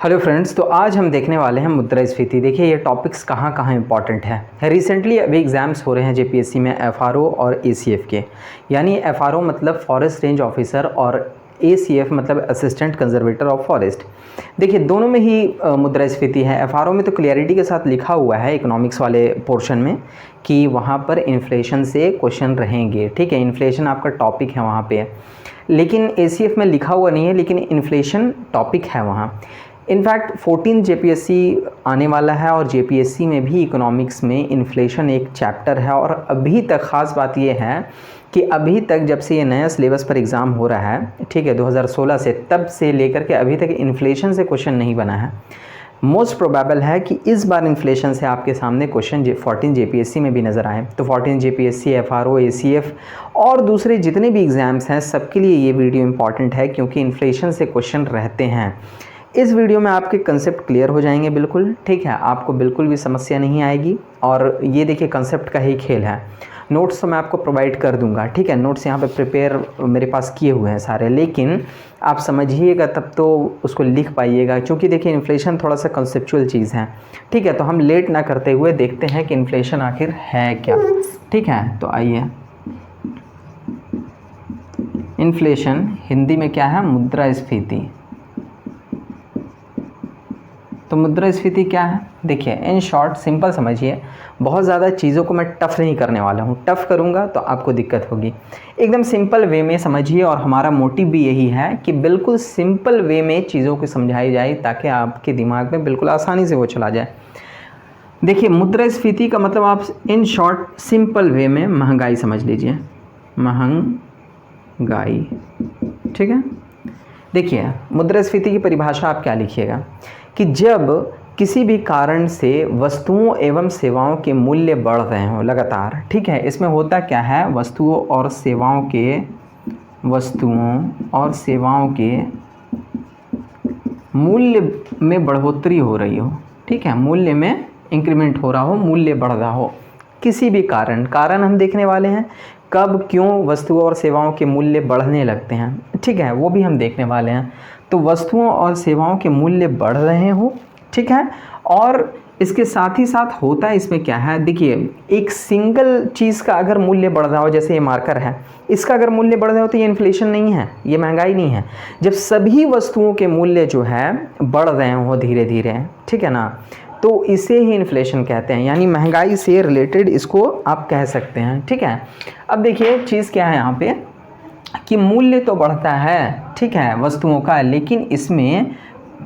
Hello friends, तो आज हम देखने वाले हैं मुद्रास्फीति। देखिए ये टॉपिक्स कहाँ कहाँ इंपॉर्टेंट है। रिसेंटली अभी एग्ज़ाम्स हो रहे हैं जेपीएससी में एफआरओ और एसीएफ के। यानी एफआरओ मतलब फॉरेस्ट रेंज ऑफिसर और एसीएफ मतलब असिस्टेंट कंजर्वेटर ऑफ फॉरेस्ट। देखिए दोनों में ही मुद्रास्फीति है। एफआरओ में तो क्लियरिटी के साथ लिखा हुआ है इकोनॉमिक्स वाले पोर्शन में कि वहाँ पर इन्फ्लेशन से क्वेश्चन रहेंगे। ठीक है, इन्फ्लेशन आपका टॉपिक है वहाँ पे। लेकिन एसीएफ में लिखा हुआ नहीं है, लेकिन इन्फ्लेशन टॉपिक है वहाँ। इनफैक्ट 14 जेपीएससी आने वाला है और जेपीएससी में भी इकोनॉमिक्स में इन्फ्लेशन एक चैप्टर है। और अभी तक ख़ास बात ये है कि अभी तक जब से ये नया सिलेबस पर एग्ज़ाम हो रहा है, ठीक है, 2016 से, तब से लेकर के अभी तक इन्फ्लेशन से क्वेश्चन नहीं बना है। मोस्ट प्रोबेबल है कि इस बार इन्फ्लेशन से आपके सामने क्वेश्चन 14 जेपीएससी में भी नज़र आए। तो 14 जेपीएससी, एफआरओ, एसीएफ और दूसरे जितने भी एग्ज़ाम्स हैं सबके लिए ये वीडियो इंपॉर्टेंट है, क्योंकि इन्फ्लेशन से क्वेश्चन रहते हैं। इस वीडियो में आपके कंसेप्ट क्लियर हो जाएंगे बिल्कुल, ठीक है, आपको बिल्कुल भी समस्या नहीं आएगी। और ये देखिए कंसेप्ट का ही खेल है। नोट्स तो मैं आपको प्रोवाइड कर दूंगा, ठीक है, नोट्स यहाँ पे प्रिपेयर मेरे पास किए हुए हैं सारे, लेकिन आप समझिएगा तब तो उसको लिख पाइएगा, क्योंकि देखिए इन्फ्लेशन थोड़ा सा कंसेप्चुअल चीज़ है। ठीक है, तो हम लेट ना करते हुए देखते हैं कि इन्फ्लेशन आखिर है क्या। ठीक है, तो आइए, इन्फ्लेशन हिंदी में क्या है? मुद्रास्फीति। तो मुद्रास्फीति क्या है? देखिए इन शॉर्ट सिंपल समझिए, बहुत ज़्यादा चीज़ों को मैं टफ़ नहीं करने वाला हूँ। टफ़ करूँगा तो आपको दिक्कत होगी। एकदम सिंपल वे में समझिए, और हमारा मोटिव भी यही है कि बिल्कुल सिंपल वे में चीज़ों को समझाई जाए ताकि आपके दिमाग में बिल्कुल आसानी से वो चला जाए। देखिए मुद्रास्फीति का मतलब आप इन शॉर्ट सिंपल वे में महंगाई समझ लीजिए, महंगाई। ठीक है, देखिए मुद्रास्फीति की परिभाषा आप क्या लिखिएगा कि जब किसी भी कारण से वस्तुओं एवं सेवाओं के मूल्य बढ़ रहे हों लगातार। ठीक है, इसमें होता क्या है? वस्तुओं और सेवाओं के मूल्य में बढ़ोतरी हो रही हो। ठीक है, मूल्य में इंक्रीमेंट हो रहा हो, मूल्य बढ़ रहा हो किसी भी कारण हम देखने वाले हैं। कब, क्यों वस्तुओं और सेवाओं के मूल्य बढ़ने लगते हैं, ठीक है, वो भी हम देखने वाले हैं। तो वस्तुओं और सेवाओं के मूल्य बढ़ रहे हो, ठीक है, और इसके साथ ही साथ होता है इसमें क्या है? देखिए एक सिंगल चीज़ का अगर मूल्य बढ़ रहा हो, जैसे ये मार्कर है, इसका अगर मूल्य बढ़ रहा हो तो ये इन्फ्लेशन नहीं है, ये महंगाई नहीं है। जब सभी वस्तुओं के मूल्य जो है बढ़ रहे हो धीरे धीरे, ठीक है ना, तो इसे ही इन्फ्लेशन कहते हैं। यानी महंगाई से रिलेटेड इसको आप कह सकते हैं। ठीक है, अब देखिए चीज़ क्या है यहाँ पे कि मूल्य तो बढ़ता है, ठीक है, वस्तुओं का, लेकिन इसमें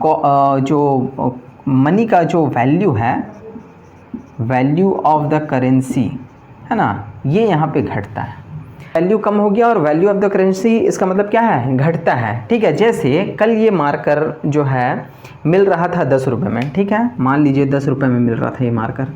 जो मनी का जो वैल्यू है, वैल्यू ऑफ द करेंसी है ना, ये यहाँ पे घटता है। वैल्यू कम हो गया और वैल्यू ऑफ द करेंसी, इसका मतलब क्या है? घटता है। ठीक है, जैसे कल ये मार्कर जो है मिल रहा था 10 रुपये में, ठीक है, मान लीजिए 10 रुपये में मिल रहा था ये मार्कर,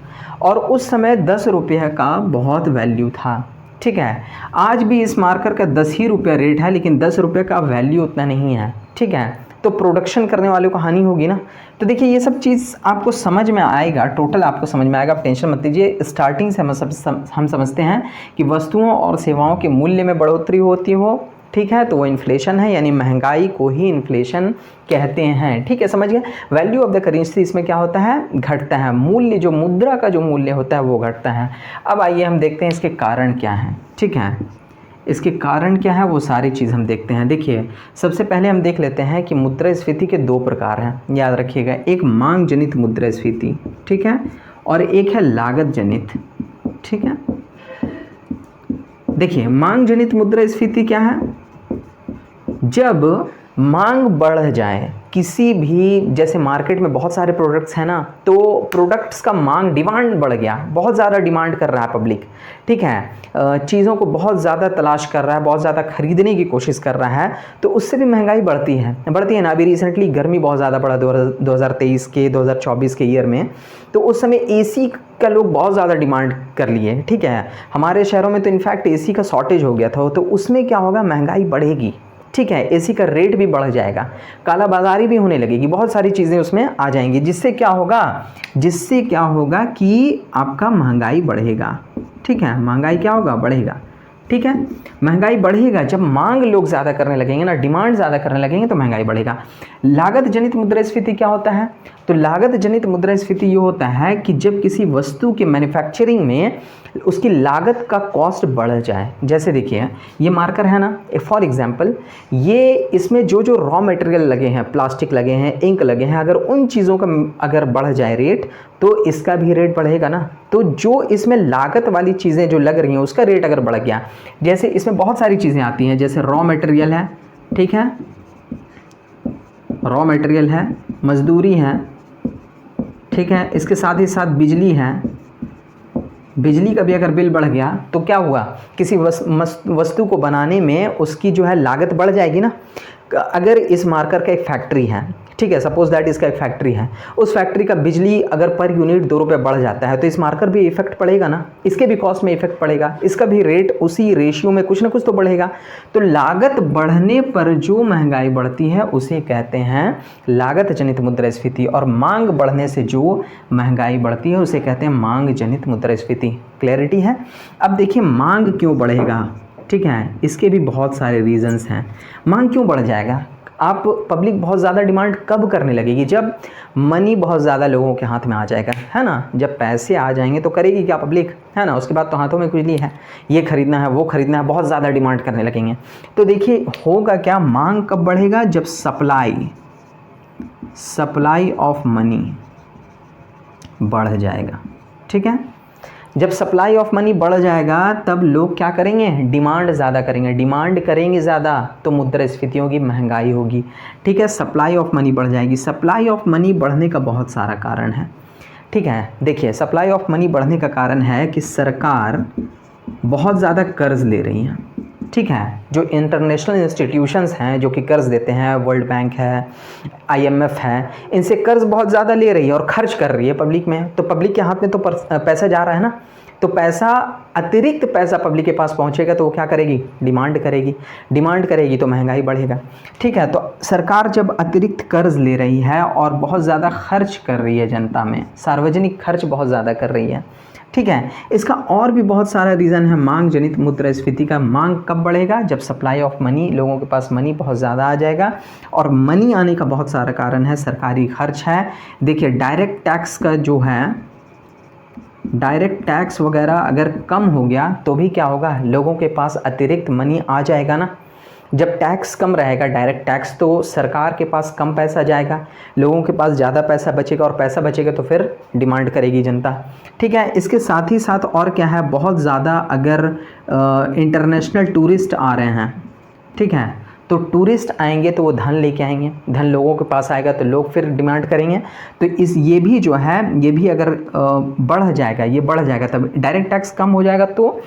और उस समय 10 रुपये का बहुत वैल्यू था। ठीक है, आज भी इस मार्कर का 10 ही रुपया रेट है, लेकिन 10 रुपये का वैल्यू उतना नहीं है। ठीक है, तो प्रोडक्शन करने वाले को हानि होगी ना। तो देखिए ये सब चीज़ आपको समझ में आएगा, टोटल आपको समझ में आएगा, आप टेंशन मत लीजिए। स्टार्टिंग से हम समझते हैं कि वस्तुओं और सेवाओं के मूल्य में बढ़ोतरी होती हो, ठीक है, तो वो इन्फ्लेशन है, यानी महंगाई को ही इन्फ्लेशन कहते हैं। ठीक है, समझ गए। वैल्यू ऑफ द करेंसी, इसमें क्या होता है? घटता है, मूल्य जो मुद्रा का जो मूल्य होता है वो घटता है। अब आइए हम देखते हैं इसके कारण क्या हैं। ठीक है, इसके कारण क्या है वो सारी चीज़ हम देखते हैं। देखिए सबसे पहले हम देख लेते हैं कि मुद्रास्फीति के 2 प्रकार हैं, याद रखिएगा। एक मांग जनित मुद्रास्फीति, ठीक है, और एक है लागत जनित। ठीक है, देखिए मांग जनित मुद्रास्फीति क्या है? जब मांग बढ़ जाए किसी भी, जैसे मार्केट में बहुत सारे प्रोडक्ट्स हैं ना, तो प्रोडक्ट्स का मांग, डिमांड बढ़ गया, बहुत ज़्यादा डिमांड कर रहा है पब्लिक, ठीक है, चीज़ों को बहुत ज़्यादा तलाश कर रहा है, बहुत ज़्यादा खरीदने की कोशिश कर रहा है, तो उससे भी महंगाई बढ़ती है ना। अभी रिसेंटली गर्मी बहुत ज़्यादा पड़ा 2023 के 2024 के ईयर में, तो उस समय एसी का लोग बहुत ज़्यादा डिमांड कर लिए। ठीक है, हमारे शहरों में तो इनफैक्ट एसी का शॉर्टेज हो गया था, तो उसमें क्या होगा? महंगाई बढ़ेगी। ठीक है, एसी का रेट भी बढ़ जाएगा, काला बाजारी भी होने लगेगी, बहुत सारी चीज़ें उसमें आ जाएंगी, जिससे क्या होगा कि आपका महंगाई बढ़ेगा। ठीक है, महंगाई क्या होगा? बढ़ेगा। ठीक है, महंगाई बढ़ेगा जब मांग लोग ज़्यादा करने लगेंगे ना, डिमांड ज़्यादा करने लगेंगे तो महंगाई बढ़ेगा। लागत जनित मुद्रास्फीति क्या होता है? तो लागत जनित मुद्रास्फीति ये होता है कि जब किसी वस्तु के मैन्युफैक्चरिंग में उसकी लागत का कॉस्ट बढ़ जाए। जैसे देखिए ये मार्कर है ना, फॉर एग्जांपल ये इसमें जो जो रॉ मटेरियल लगे हैं, प्लास्टिक लगे हैं, इंक लगे हैं, अगर उन चीज़ों का अगर बढ़ जाए रेट तो इसका भी रेट बढ़ेगा ना। तो जो इसमें लागत वाली चीज़ें जो लग रही हैं उसका रेट अगर बढ़ गया, जैसे इसमें बहुत सारी चीज़ें आती हैं, जैसे रॉ मटेरियल है, ठीक है, रॉ मटेरियल है, मजदूरी है, ठीक है, इसके साथ ही साथ बिजली है। बिजली का भी अगर बिल बढ़ गया तो क्या हुआ, किसी वस्तु को बनाने में उसकी जो है लागत बढ़ जाएगी ना। अगर इस मार्कर का एक फैक्ट्री है, ठीक है, सपोज दैट इसका एक फैक्ट्री है, उस फैक्ट्री का बिजली अगर पर यूनिट 2 रुपये बढ़ जाता है तो इस मार्कर भी इफेक्ट पड़ेगा ना, इसके भी कॉस्ट में इफेक्ट पड़ेगा, इसका भी रेट उसी रेशियो में कुछ ना कुछ तो बढ़ेगा। तो लागत बढ़ने पर जो महंगाई बढ़ती है उसे कहते हैं लागत जनित मुद्रास्फीति, और मांग बढ़ने से जो महंगाई बढ़ती है उसे कहते हैं मांग जनित मुद्रास्फीति। क्लैरिटी है? अब देखिए मांग क्यों बढ़ेगा, ठीक है, इसके भी बहुत सारे रीजंस हैं। मांग क्यों बढ़ जाएगा? आप पब्लिक बहुत ज़्यादा डिमांड कब करने लगेगी? जब मनी बहुत ज़्यादा लोगों के हाथ में आ जाएगा, है ना। जब पैसे आ जाएंगे तो करेगी क्या पब्लिक, है ना। उसके बाद तो हाथों में कुछ नहीं है, ये खरीदना है, वो खरीदना है, बहुत ज़्यादा डिमांड करने लगेंगे। तो देखिए होगा क्या, मांग कब बढ़ेगा? जब सप्लाई ऑफ मनी बढ़ जाएगा, ठीक है। जब सप्लाई ऑफ मनी बढ़ जाएगा तब लोग क्या करेंगे, डिमांड ज़्यादा करेंगे। डिमांड करेंगे ज़्यादा तो मुद्रास्फीति होगी, महंगाई होगी, ठीक है। सप्लाई ऑफ मनी बढ़ जाएगी। सप्लाई ऑफ मनी बढ़ने का बहुत सारा कारण है, ठीक है। देखिए सप्लाई ऑफ मनी बढ़ने का कारण है कि सरकार बहुत ज़्यादा कर्ज ले रही है, ठीक है। जो इंटरनेशनल इंस्टीट्यूशंस हैं जो कि कर्ज देते हैं, वर्ल्ड बैंक है, IMF है, इनसे कर्ज बहुत ज़्यादा ले रही है और खर्च कर रही है पब्लिक में। तो पब्लिक के हाथ में तो पैसा जा रहा है ना, तो पैसा, अतिरिक्त पैसा पब्लिक के पास पहुंचेगा तो वो क्या करेगी, डिमांड करेगी। डिमांड करेगी तो महंगाई बढ़ेगा, ठीक है। तो सरकार जब अतिरिक्त कर्ज ले रही है और बहुत ज़्यादा खर्च कर रही है जनता में, सार्वजनिक खर्च बहुत ज़्यादा कर रही है, ठीक है। इसका और भी बहुत सारा रीज़न है मांग जनित मुद्रास्फीति का। मांग कब बढ़ेगा? जब सप्लाई ऑफ मनी, लोगों के पास मनी बहुत ज़्यादा आ जाएगा। और मनी आने का बहुत सारा कारण है सरकारी खर्च है। देखिए डायरेक्ट टैक्स का जो है, डायरेक्ट टैक्स वगैरह अगर कम हो गया तो भी क्या होगा, लोगों के पास अतिरिक्त मनी आ जाएगा ना। जब टैक्स कम रहेगा, डायरेक्ट टैक्स, तो सरकार के पास कम पैसा जाएगा, लोगों के पास ज़्यादा पैसा बचेगा, और पैसा बचेगा तो फिर डिमांड करेगी जनता, ठीक है। इसके साथ ही साथ और क्या है, बहुत ज़्यादा अगर इंटरनेशनल टूरिस्ट आ रहे हैं, ठीक है, तो टूरिस्ट आएंगे तो वो धन लेके आएंगे, धन लोगों के पास आएगा तो लोग फिर डिमांड करेंगे। तो ये भी जो है, ये भी अगर बढ़ जाएगा, ये बढ़ जाएगा, तब डायरेक्ट टैक्स कम हो जाएगा तो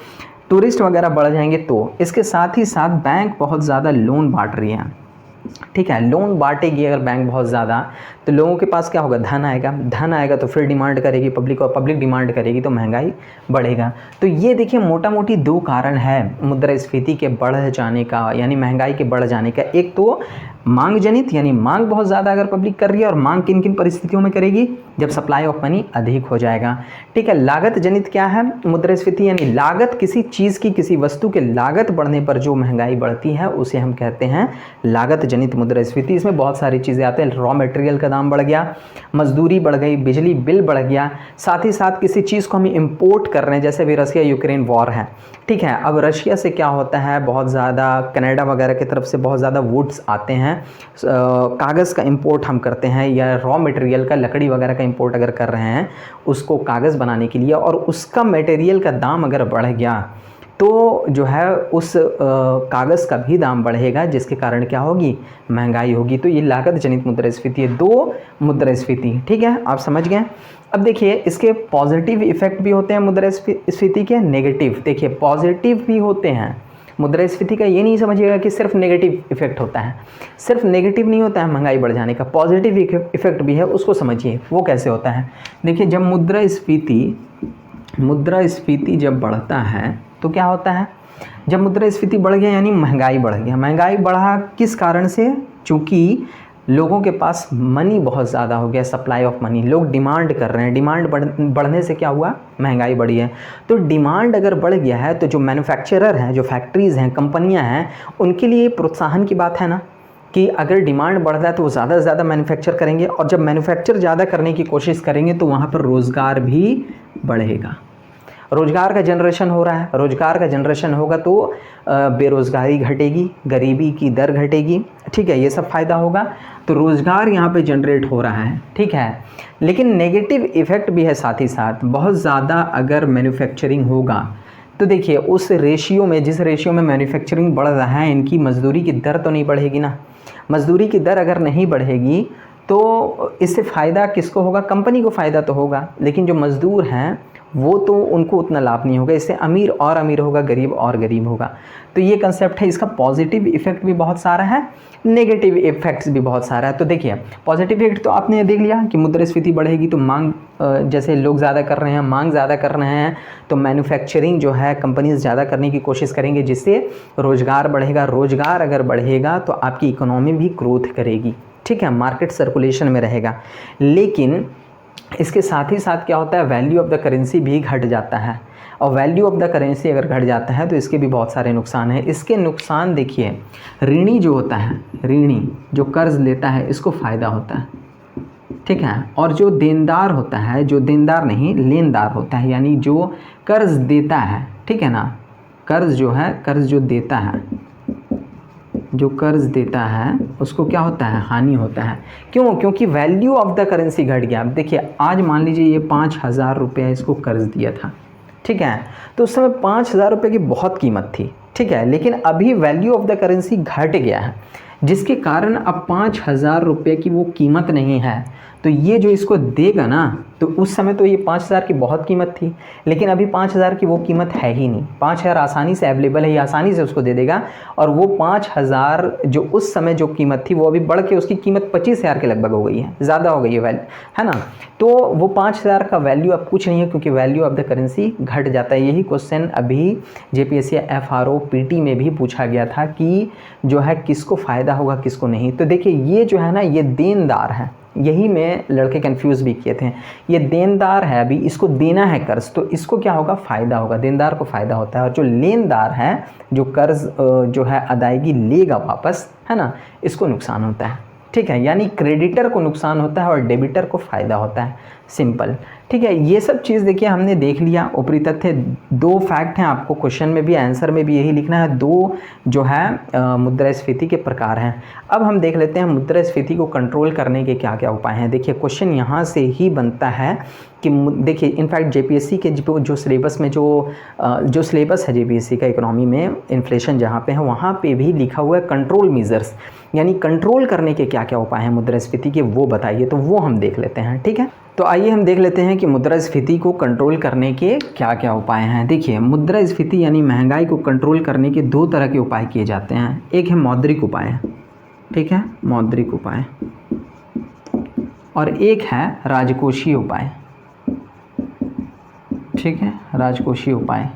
टूरिस्ट वगैरह बढ़ जाएंगे। तो इसके साथ ही साथ बैंक बहुत ज़्यादा लोन बांट रही है, ठीक है। लोन बांटेगी अगर बैंक बहुत ज़्यादा तो लोगों के पास क्या होगा, धन आएगा। धन आएगा तो फिर डिमांड करेगी पब्लिक, और पब्लिक डिमांड करेगी तो महंगाई बढ़ेगा। तो ये देखिए मोटा मोटी 2 कारण है मुद्रास्फीति के बढ़ जाने का, यानी महंगाई के बढ़ जाने का। एक तो मांग जनित, यानी मांग बहुत ज़्यादा अगर पब्लिक कर रही है, और मांग किन किन परिस्थितियों में करेगी, जब सप्लाई ऑफ मनी अधिक हो जाएगा, ठीक है। लागत जनित क्या है मुद्रास्फीति, यानी लागत, किसी चीज़ की, किसी वस्तु के लागत बढ़ने पर जो महंगाई बढ़ती है उसे हम कहते हैं लागत जनित मुद्रास्फीति। इसमें बहुत सारी चीज़ें आते हैं, रॉ मटेरियल का दाम बढ़ गया, मजदूरी बढ़ गई, बिजली बिल बढ़ गया, साथ ही साथ किसी चीज़ को हम इंपोर्ट कर रहे हैं, जैसे अभी रशिया यूक्रेन वॉर है, ठीक है। अब रशिया से क्या होता है, बहुत ज़्यादा कनाडा वगैरह की तरफ से बहुत ज़्यादा वुड्स आते हैं, कागज़ का इंपोर्ट हम करते हैं, या रॉ मटेरियल का, लकड़ी वगैरह का इंपोर्ट अगर कर रहे हैं उसको कागज़ बनाने के लिए, और उसका मटेरियल का दाम अगर बढ़ गया तो जो है उस कागज़ का भी दाम बढ़ेगा, जिसके कारण क्या होगी, महंगाई होगी। तो ये लागत जनित मुद्रास्फीति है, 2 मुद्रास्फीति, ठीक है, आप समझ गए। अब देखिए इसके पॉजिटिव इफेक्ट भी होते हैं मुद्रास्फीति के, नेगेटिव। देखिए पॉजिटिव भी होते हैं मुद्रास्फीति का, ये नहीं समझिएगा कि सिर्फ नेगेटिव इफेक्ट होता है। सिर्फ नेगेटिव नहीं होता है महंगाई बढ़ जाने का, पॉजिटिव इफेक्ट भी है, उसको समझिए वो कैसे होता है। देखिए जब मुद्रास्फीति जब बढ़ता है तो क्या होता है, जब मुद्रास्फीति बढ़ गया यानी महंगाई बढ़ गया। महंगाई बढ़ा किस कारण से, चूँकि लोगों के पास मनी बहुत ज़्यादा हो गया, सप्लाई ऑफ मनी, लोग डिमांड कर रहे हैं, डिमांड बढ़ने से क्या हुआ, महंगाई बढ़ी है। तो डिमांड अगर बढ़ गया है तो जो मैन्युफैक्चरर हैं, जो फैक्ट्रीज़ हैं, कंपनियां हैं, उनके लिए प्रोत्साहन की बात है ना, कि अगर डिमांड बढ़ रहा है तो वो ज़्यादा से ज़्यादा मैन्युफैक्चर करेंगे, और जब मैन्युफैक्चर ज़्यादा करने की कोशिश करेंगे तो वहाँ पर रोज़गार भी बढ़ेगा। रोज़गार का जनरेशन हो रहा है, रोज़गार का जनरेशन होगा तो बेरोज़गारी घटेगी, गरीबी की दर घटेगी, ठीक है, ये सब फ़ायदा होगा। तो रोज़गार यहाँ पे जनरेट हो रहा है, ठीक है। लेकिन नेगेटिव इफ़ेक्ट भी है साथ ही साथ, बहुत ज़्यादा अगर मैन्युफैक्चरिंग होगा तो देखिए उस रेशियो में, जिस रेशियो में मैन्युफैक्चरिंग बढ़ रहा है, इनकी मज़दूरी की दर तो नहीं बढ़ेगी ना। मज़दूरी की दर अगर नहीं बढ़ेगी तो इससे फ़ायदा किसको होगा, कंपनी को फ़ायदा तो होगा, लेकिन जो मज़दूर हैं वो तो उनको उतना लाभ नहीं होगा। इससे अमीर और अमीर होगा, गरीब और गरीब होगा। तो ये कंसेप्ट है, इसका पॉजिटिव इफ़ेक्ट भी बहुत सारा है, नेगेटिव इफ़ेक्ट्स भी बहुत सारा है। तो देखिए पॉजिटिव इफ़ेक्ट तो आपने देख लिया कि मुद्रास्फीति बढ़ेगी तो मांग, जैसे लोग ज़्यादा कर रहे हैं, मांग ज़्यादा कर रहे हैं, तो मैन्युफैक्चरिंग जो है कंपनीज ज़्यादा करने की कोशिश करेंगे, जिससे रोज़गार बढ़ेगा। रोज़गार अगर बढ़ेगा तो आपकी इकोनॉमी भी ग्रोथ करेगी, ठीक है, मार्केट सर्कुलेशन में रहेगा। लेकिन इसके साथ ही साथ क्या होता है, वैल्यू ऑफ द करेंसी भी घट जाता है, और वैल्यू ऑफ द करेंसी अगर घट जाता है तो इसके भी बहुत सारे नुकसान हैं। इसके नुकसान देखिए, ऋणी जो होता है, ऋणी जो कर्ज लेता है, इसको फ़ायदा होता है, ठीक है, और जो देनदार होता है, जो देनदार नहीं लेनदार होता है, यानी जो कर्ज देता है, ठीक है ना, कर्ज जो है, कर्ज जो देता है, जो कर्ज देता है उसको क्या होता है, हानि होता है। क्यों? क्योंकि वैल्यू ऑफ द करेंसी घट गया। अब देखिए आज मान लीजिए ये 5,000 रुपये इसको कर्ज दिया था, ठीक है, तो उस समय 5,000 रुपये की बहुत कीमत थी, ठीक है, लेकिन अभी वैल्यू ऑफ द करेंसी घट गया है, जिसके कारण अब 5,000 रुपये की वो कीमत नहीं है। तो ये जो इसको देगा ना, तो उस समय तो ये 5,000 की बहुत कीमत थी, लेकिन अभी 5,000 की वो कीमत है ही नहीं। 5,000 आसानी से अवेलेबल है, ये आसानी से उसको दे देगा, और वो 5,000 जो उस समय जो कीमत थी वो अभी बढ़ के उसकी कीमत 25,000 के लगभग हो गई है, ज़्यादा हो गई है वैल्यू, है ना। तो वो 5,000 का वैल्यू अब कुछ नहीं है, क्योंकि वैल्यू ऑफ द करेंसी घट जाता है। यही क्वेश्चन अभी जेपीएससी FRO PT में भी पूछा गया था कि जो है किसको फ़ायदा होगा किसको नहीं। तो देखिए ये जो है ना, ये देनदार है, यही में लड़के कंफ्यूज भी किए थे। ये देनदार है, अभी इसको देना है कर्ज, तो इसको क्या होगा, फ़ायदा होगा, देनदार को फ़ायदा होता है। और जो लेनदार है, जो कर्ज जो है अदायगी लेगा वापस, है ना, इसको नुकसान होता है, ठीक है। यानी क्रेडिटर को नुकसान होता है और डेबिटर को फ़ायदा होता है, सिंपल, ठीक है। ये सब चीज़ देखिए हमने देख लिया। ऊपरी तथ्य 2 फैक्ट हैं, आपको क्वेश्चन में भी आंसर में भी यही लिखना है। 2 जो है मुद्रास्फीति के प्रकार हैं। अब हम देख लेते हैं मुद्रास्फीति को कंट्रोल करने के क्या क्या उपाय हैं। देखिए क्वेश्चन यहाँ से ही बनता है कि देखिए इनफैक्ट जेपीएससी के जो सिलेबस में जो सिलेबस है जेपीएससी का इकोनॉमी में, इन्फ्लेशन जहाँ पे है वहाँ पे भी लिखा हुआ है कंट्रोल मेजर्स, यानी कंट्रोल करने के क्या क्या उपाय हैं मुद्रास्फीति के, वो बताइए। तो वो हम देख लेते हैं, ठीक है। तो आइए हम देख लेते हैं कि मुद्रास्फीति को कंट्रोल करने के क्या क्या उपाय हैं। देखिए मुद्रास्फीति यानी महंगाई को कंट्रोल करने के 2 तरह के उपाय किए जाते हैं। एक है मौद्रिक उपाय, ठीक है, मौद्रिक उपाय, और एक है राजकोषीय उपाय, ठीक है, राजकोषीय उपाय।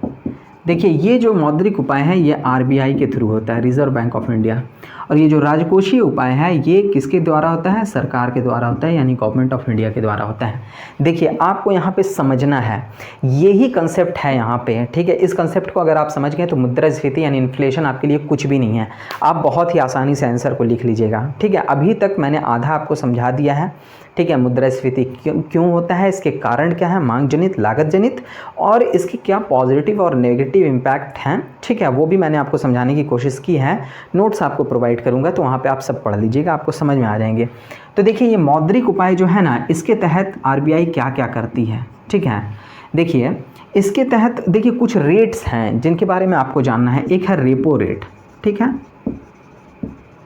देखिए ये जो मौद्रिक उपाय है ये RBI के थ्रू होता है, रिजर्व बैंक ऑफ इंडिया, और ये जो राजकोषीय उपाय है ये किसके द्वारा होता है, सरकार के द्वारा होता है, यानी गवर्नमेंट ऑफ इंडिया के द्वारा होता है। देखिए आपको यहाँ पे समझना है, यही कंसेप्ट है यहाँ पे, ठीक है। इस कंसेप्ट को अगर आप समझ गए तो मुद्रास्फीति यानी इन्फ्लेशन आपके लिए कुछ भी नहीं है, आप बहुत ही आसानी से आंसर को लिख लीजिएगा, ठीक है। अभी तक मैंने आधा आपको समझा दिया है, ठीक है। मुद्रास्फीति क्यों होता है, इसके कारण क्या है, मांग जनित, लागत जनित, और इसके क्या पॉजिटिव और नेगेटिव इम्पैक्ट हैं, ठीक है, वो भी मैंने आपको समझाने की कोशिश की है। नोट्स आपको प्रोवाइड करूंगा, तो वहाँ पे आप सब पढ़ लीजिएगा, आपको समझ में आ जाएंगे। तो देखिए ये मौद्रिक उपाय जो है ना, इसके तहत RBI क्या क्या करती है, ठीक है। देखिए इसके तहत देखिए कुछ रेट्स हैं जिनके बारे में आपको जानना है। एक है रेपो रेट, ठीक है,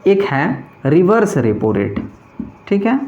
एक है रिवर्स रेपो रेट, ठीक है,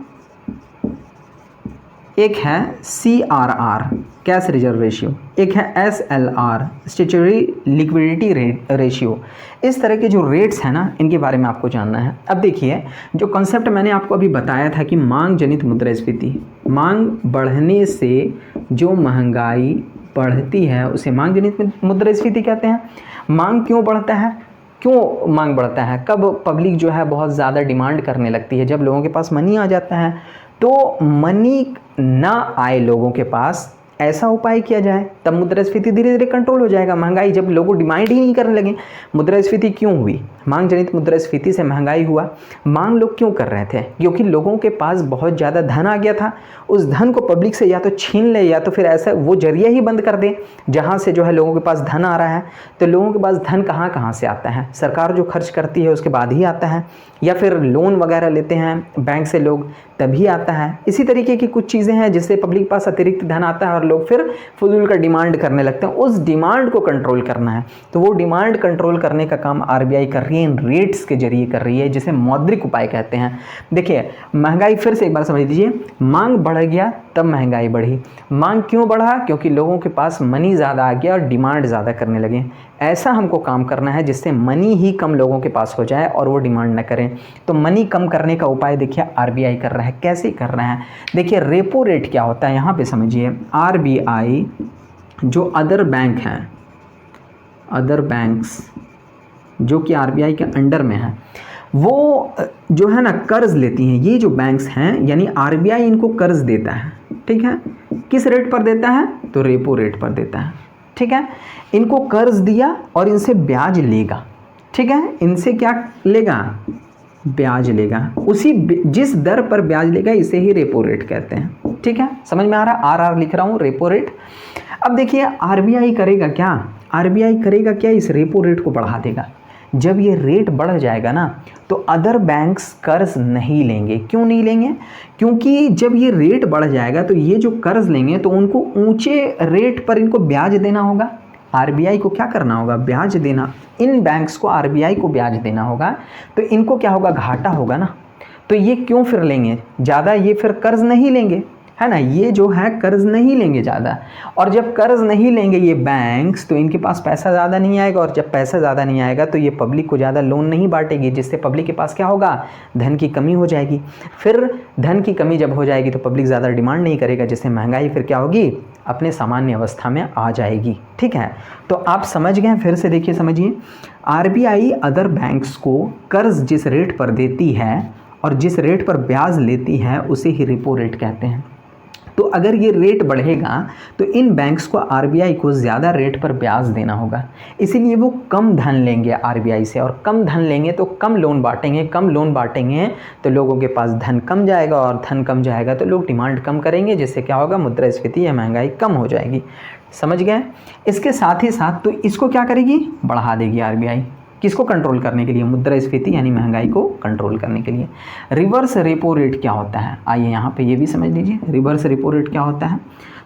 एक है CRR कैश रिजर्व रेशियो, एक है SLR स्टैट्यूटरी लिक्विडिटी रेशियो। इस तरह के जो रेट्स हैं ना, इनके बारे में आपको जानना है। अब देखिए जो कॉन्सेप्ट मैंने आपको अभी बताया था कि मांग जनित मुद्रास्फीति, मांग बढ़ने से जो महंगाई बढ़ती है उसे मांग जनित मुद्रास्फीति कहते हैं। मांग क्यों बढ़ता है, क्यों मांग बढ़ता है, कब पब्लिक जो है बहुत ज़्यादा डिमांड करने लगती है, जब लोगों के पास मनी आ जाता है। तो मनी ना आए लोगों के पास, ऐसा उपाय किया जाए, तब मुद्रास्फीति धीरे धीरे कंट्रोल हो जाएगा। महंगाई जब लोग डिमांड ही नहीं करने लगे, मुद्रास्फीति क्यों हुई, मांग जनित मुद्रास्फीति से महंगाई हुआ। मांग लोग क्यों कर रहे थे, क्योंकि लोगों के पास बहुत ज़्यादा धन आ गया था। उस धन को पब्लिक से या तो छीन ले या तो फिर ऐसा वो जरिया ही बंद कर दे जहाँ से जो है लोगों के पास धन आ रहा है। तो लोगों के पास धन कहाँ कहाँ से आता है, सरकार जो खर्च करती है उसके बाद ही आता है, या फिर लोन वगैरह लेते हैं बैंक से लोग तभी आता है। इसी तरीके की कुछ चीज़ें हैं जिससे पब्लिक के पास अतिरिक्त धन आता है और लोग फिर फजूल का डिमांड करने लगते हैं। उस डिमांड को कंट्रोल करना है, तो वो डिमांड कंट्रोल करने का काम आरबीआई कर रही है, इन रेट्स के जरिए कर रही है, जिसे मौद्रिक उपाय कहते हैं। देखिए महंगाई, फिर से एक बार समझ लीजिए, मांग बढ़ गया तब महंगाई बढ़ी। मांग क्यों बढ़ा, क्योंकि लोगों के पास मनी ज़्यादा आ गया और डिमांड ज़्यादा करने लगे। ऐसा हमको काम करना है जिससे मनी ही कम लोगों के पास हो जाए और वो डिमांड न करें। तो मनी कम करने का उपाय देखिए आरबीआई कर रहा है। कैसे कर रहा है, देखिए रेपो रेट क्या होता है यहाँ पे समझिए। आरबीआई जो अदर बैंक हैं, अदर बैंक्स जो कि आरबीआई के अंडर में है, वो जो है ना कर्ज लेती हैं। ये जो बैंक्स हैं यानी आरबीआई इनको कर्ज देता है, ठीक है। किस रेट पर देता है, तो रेपो रेट पर देता है, ठीक है। इनको कर्ज दिया और इनसे ब्याज लेगा, ठीक है। इनसे क्या लेगा, ब्याज लेगा। उसी जिस दर पर ब्याज लेगा इसे ही रेपो रेट कहते हैं, ठीक है। समझ में आ रहा है, आर लिख रहा हूँ, रेपो रेट। अब देखिए आरबीआई करेगा क्या, आरबीआई करेगा क्या, इस रेपो रेट को बढ़ा देगा। जब ये रेट बढ़ जाएगा ना तो अदर बैंक्स कर्ज नहीं लेंगे। क्यों नहीं लेंगे, क्योंकि जब ये रेट बढ़ जाएगा तो ये जो कर्ज लेंगे तो उनको ऊंचे रेट पर इनको ब्याज देना होगा। आरबीआई को क्या करना होगा, ब्याज देना। इन बैंक्स को आरबीआई को ब्याज देना होगा, तो इनको क्या होगा, घाटा होगा ना। तो ये क्यों फिर लेंगे ज़्यादा, ये फिर कर्ज नहीं लेंगे, है ना। ये जो है कर्ज नहीं लेंगे ज़्यादा, और जब कर्ज नहीं लेंगे ये बैंक्स तो इनके पास पैसा ज़्यादा नहीं आएगा, और जब पैसा ज़्यादा नहीं आएगा तो ये पब्लिक को ज़्यादा लोन नहीं बांटेगी, जिससे पब्लिक के पास क्या होगा, धन की कमी हो जाएगी। फिर धन की कमी जब हो जाएगी तो पब्लिक ज़्यादा डिमांड नहीं करेगा, जिससे महंगाई फिर क्या होगी, अपने सामान्य अवस्था में आ जाएगी, ठीक है। तो आप समझ गए, फिर से देखिए समझिए। आरबीआई अदर बैंक्स को कर्ज जिस रेट पर देती है और जिस रेट पर ब्याज लेती है उसे ही रेपो रेट कहते हैं। तो अगर ये रेट बढ़ेगा तो इन बैंक्स को आरबीआई को ज़्यादा रेट पर ब्याज देना होगा, इसीलिए वो कम धन लेंगे आरबीआई से, और कम धन लेंगे तो कम लोन बांटेंगे, कम लोन बांटेंगे तो लोगों के पास धन कम जाएगा, और धन कम जाएगा तो लोग डिमांड कम करेंगे, जिससे क्या होगा, मुद्रास्फीति या महंगाई कम हो जाएगी। समझ गए। इसके साथ ही साथ तो इसको क्या करेगी, बढ़ा देगी आरबीआई। किसको कंट्रोल करने के लिए, मुद्रास्फीति यानी महंगाई को कंट्रोल करने के लिए। रिवर्स रेपो रेट क्या होता है, आइए यहाँ पे ये भी समझ लीजिए। रिवर्स रेपो रेट क्या होता है,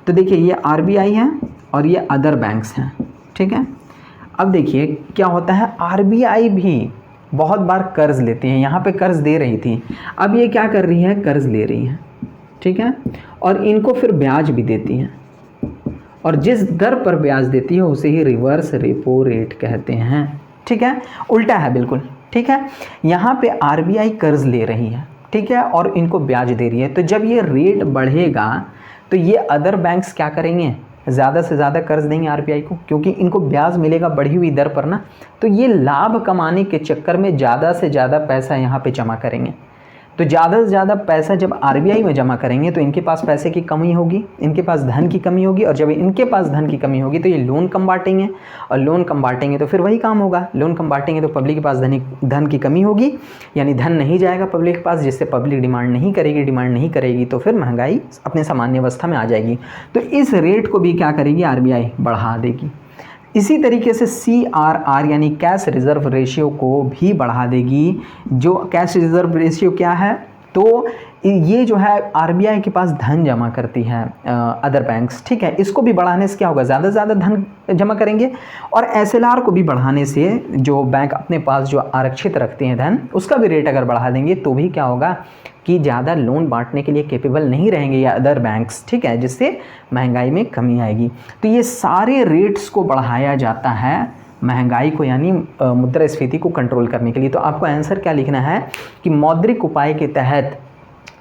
तो देखिए ये आरबीआई है और ये अदर बैंक्स हैं, ठीक है। अब देखिए क्या होता है, आरबीआई भी बहुत बार कर्ज लेती है, यहाँ पे कर्ज दे रही थी, अब ये क्या कर रही है, कर्ज ले रही है, ठीक है। और इनको फिर ब्याज भी देती है, और जिस दर पर ब्याज देती है उसे ही रिवर्स रेपो रेट कहते हैं, ठीक है। उल्टा है बिल्कुल, ठीक है। यहाँ पे आरबीआई कर्ज ले रही है, ठीक है, और इनको ब्याज दे रही है। तो जब ये रेट बढ़ेगा तो ये अदर बैंक्स क्या करेंगे, ज़्यादा से ज़्यादा कर्ज देंगे आरबीआई को, क्योंकि इनको ब्याज मिलेगा बढ़ी हुई दर पर ना। तो ये लाभ कमाने के चक्कर में ज़्यादा से ज़्यादा पैसा यहाँ पे जमा करेंगे। तो ज़्यादा से ज़्यादा पैसा जब आरबीआई में जमा करेंगे तो इनके पास पैसे की कमी होगी, इनके पास धन की कमी होगी, और जब इनके पास धन की कमी होगी तो ये लोन कम बांटेंगे, और लोन कम बांटेंगे तो फिर वही काम होगा, लोन कम बांटेंगे तो पब्लिक के पास धन की कमी होगी, यानी धन नहीं जाएगा पब्लिक के पास, जिससे पब्लिक डिमांड नहीं करेगी तो फिर महंगाई अपने सामान्य अवस्था में आ जाएगी। तो इस रेट को भी क्या करेगी, आरबीआई बढ़ा देगी। इसी तरीके से CRR यानी कैश रिज़र्व रेशियो को भी बढ़ा देगी। जो कैश रिज़र्व रेशियो क्या है, तो ये जो है आरबीआई के पास धन जमा करती है अदर बैंक्स, ठीक है। इसको भी बढ़ाने से क्या होगा, ज़्यादा से ज़्यादा धन जमा करेंगे, और SLR को भी बढ़ाने से जो बैंक अपने पास जो आरक्षित रखते हैं धन, उसका भी रेट अगर बढ़ा देंगे तो भी क्या होगा कि ज़्यादा लोन बांटने के लिए कैपेबल नहीं रहेंगे या अदर बैंक्स, ठीक है, जिससे महंगाई में कमी आएगी। तो ये सारे रेट्स को बढ़ाया जाता है महंगाई को यानी मुद्रास्फीति को कंट्रोल करने के लिए। तो आपको आंसर क्या लिखना है कि मौद्रिक उपाय के तहत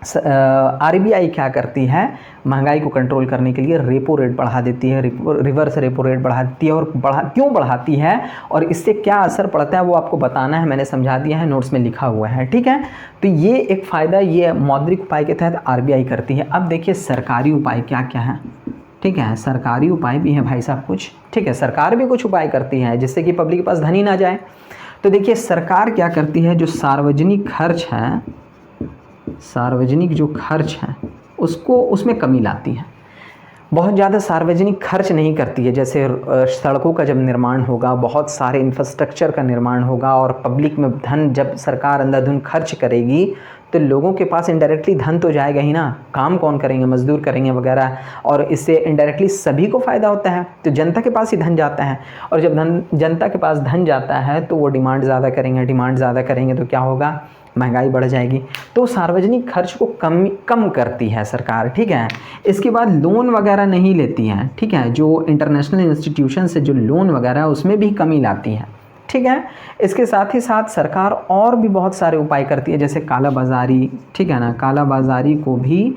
आरबीआई क्या करती है, महंगाई को कंट्रोल करने के लिए रेपो रेट बढ़ा देती है, रिवर्स रेपो रेट बढ़ा देती है। और क्यों बढ़ाती है और इससे क्या असर पड़ता है वो आपको बताना है, मैंने समझा दिया है, नोट्स में लिखा हुआ है, ठीक है। तो ये एक फ़ायदा ये मौद्रिक उपाय के तहत आरबीआई करती है। अब देखिए सरकारी उपाय क्या क्या है, ठीक है। सरकारी उपाय भी है भाई साहब कुछ, ठीक है। सरकार भी कुछ उपाय करती है जिससे कि पब्लिक के पास धन ही ना जाए। तो देखिए सरकार क्या करती है, जो सार्वजनिक खर्च है, सार्वजनिक जो खर्च है उसको, उसमें कमी लाती है। बहुत ज़्यादा सार्वजनिक खर्च नहीं करती है। जैसे सड़कों का जब निर्माण होगा, बहुत सारे इंफ्रास्ट्रक्चर का निर्माण होगा और पब्लिक में धन जब सरकार अंधाधुंध खर्च करेगी तो लोगों के पास इनडायरेक्टली धन तो जाएगा ही ना, काम कौन करेंगे, मजदूर करेंगे वगैरह, और इससे इनडायरेक्टली सभी को फ़ायदा होता है। तो जनता के पास ही धन जाता है और जब जनता के पास धन जाता है तो वो डिमांड ज़्यादा करेंगे, डिमांड ज़्यादा करेंगे तो क्या होगा, महंगाई बढ़ जाएगी। तो सार्वजनिक खर्च को कम करती है सरकार, ठीक है। इसके बाद लोन वगैरह नहीं लेती है, ठीक है। जो इंटरनेशनल इंस्टीट्यूशन से जो लोन वगैरह है उसमें भी कमी लाती है, ठीक है। इसके साथ ही साथ सरकार और भी बहुत सारे उपाय करती है, जैसे कालाबाजारी, ठीक है ना, कालाबाजारी को भी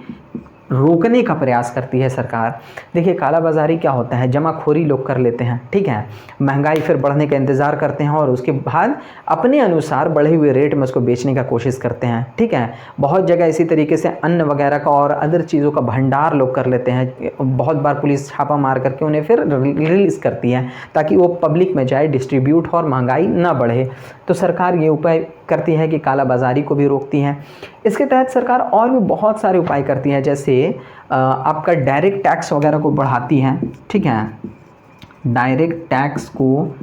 रोकने का प्रयास करती है सरकार। देखिए कालाबाजारी क्या होता है, जमाखोरी लोग कर लेते हैं, ठीक है। महंगाई फिर बढ़ने का इंतज़ार करते हैं और उसके बाद अपने अनुसार बढ़े हुए रेट में उसको बेचने का कोशिश करते हैं, ठीक है। बहुत जगह इसी तरीके से अन्न वगैरह का और अदर चीज़ों का भंडार लोग कर लेते हैं। बहुत बार पुलिस छापा मार करके उन्हें फिर रिलीज़ करती है ताकि वो पब्लिक में जाए, डिस्ट्रीब्यूट हो और महंगाई ना बढ़े। तो सरकार ये उपाय करती है कि कालाबाजारी को भी रोकती है। इसके तहत सरकार और भी बहुत सारे उपाय करती है, जैसे आपका डायरेक्ट टैक्स वगैरह को बढ़ाती है, ठीक है। डायरेक्ट टैक्स को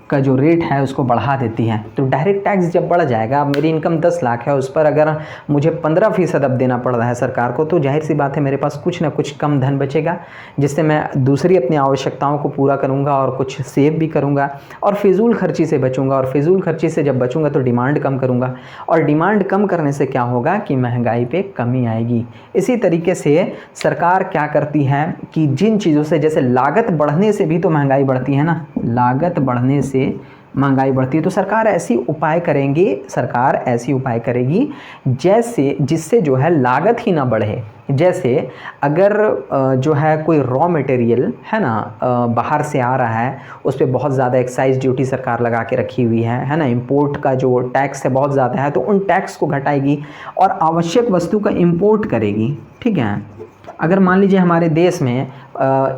का जो रेट है उसको बढ़ा देती है। तो डायरेक्ट टैक्स जब बढ़ जाएगा, अब मेरी इनकम 10 लाख है, उस पर अगर मुझे 15% अब देना पड़ रहा है सरकार को, तो जाहिर सी बात है मेरे पास कुछ ना कुछ कम धन बचेगा, जिससे मैं दूसरी अपनी आवश्यकताओं को पूरा करूंगा और कुछ सेव भी करूंगा और फिजूल खर्ची से बचूंगा। और फिजूल खर्ची से जब बचूंगा तो डिमांड कम करूंगा और डिमांड कम करने से क्या होगा कि महंगाई पे कमी आएगी। इसी तरीके से सरकार क्या करती है कि जिन चीज़ों से, जैसे लागत बढ़ने से भी तो महंगाई बढ़ती है ना, लागत बढ़ने से महंगाई बढ़ती है, तो सरकार ऐसी उपाय करेगी जैसे जिससे जो है लागत ही ना बढ़े। जैसे अगर जो है कोई रॉ मटेरियल है ना बाहर से आ रहा है, उस पर बहुत ज़्यादा एक्साइज ड्यूटी सरकार लगा के रखी हुई है ना, इंपोर्ट का जो टैक्स है बहुत ज़्यादा है, तो उन टैक्स को घटाएगी और आवश्यक वस्तु का इंपोर्ट करेगी, ठीक है। अगर मान लीजिए हमारे देश में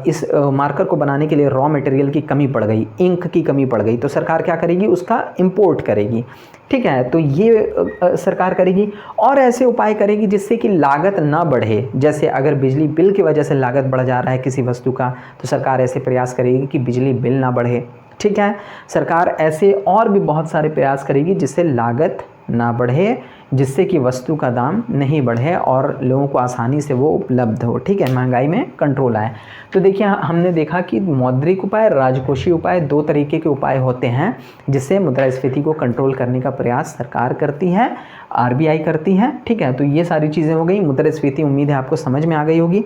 इस मार्कर को बनाने के लिए रॉ मटेरियल की कमी पड़ गई, इंक की कमी पड़ गई, तो सरकार क्या करेगी, उसका इंपोर्ट करेगी, ठीक है। तो ये सरकार करेगी और ऐसे उपाय करेगी जिससे कि लागत ना बढ़े। जैसे अगर बिजली बिल की वजह से लागत बढ़ जा रहा है किसी वस्तु का, तो सरकार ऐसे प्रयास करेगी कि बिजली बिल ना बढ़े, ठीक है। सरकार ऐसे और भी बहुत सारे प्रयास करेगी जिससे लागत ना बढ़े, जिससे कि वस्तु का दाम नहीं बढ़े और लोगों को आसानी से वो उपलब्ध हो, ठीक है, महंगाई में कंट्रोल आए। तो देखिए हमने देखा कि मौद्रिक उपाय, राजकोषीय उपाय, दो तरीके के उपाय होते हैं जिससे मुद्रास्फीति को कंट्रोल करने का प्रयास सरकार करती है, आरबीआई करती है, ठीक है। तो ये सारी चीज़ें हो गई मुद्रास्फीति, उम्मीद है आपको समझ में आ गई होगी,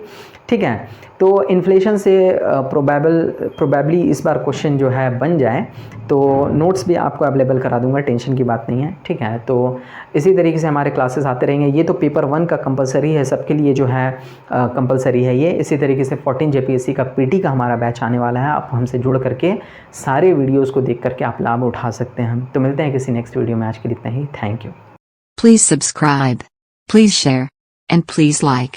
ठीक है। तो इन्फ्लेशन से प्रोबेबली इस बार क्वेश्चन जो है बन जाए, तो नोट्स भी आपको अवेलेबल करा दूंगा, टेंशन की बात नहीं है, ठीक है। तो इसी तरीके से हमारे क्लासेस आते रहेंगे। ये तो पेपर 1 का कंपलसरी है, सबके लिए जो है कंपलसरी है ये। इसी तरीके से 14 जेपीएससी का पीटी का हमारा बैच आने वाला है, आप हमसे जुड़ करके सारे वीडियोज़ को देख करके आप लाभ उठा सकते हैं। तो मिलते हैं किसी नेक्स्ट वीडियो में, आज के लिए इतना ही, thank you. Please subscribe, please share, and please like.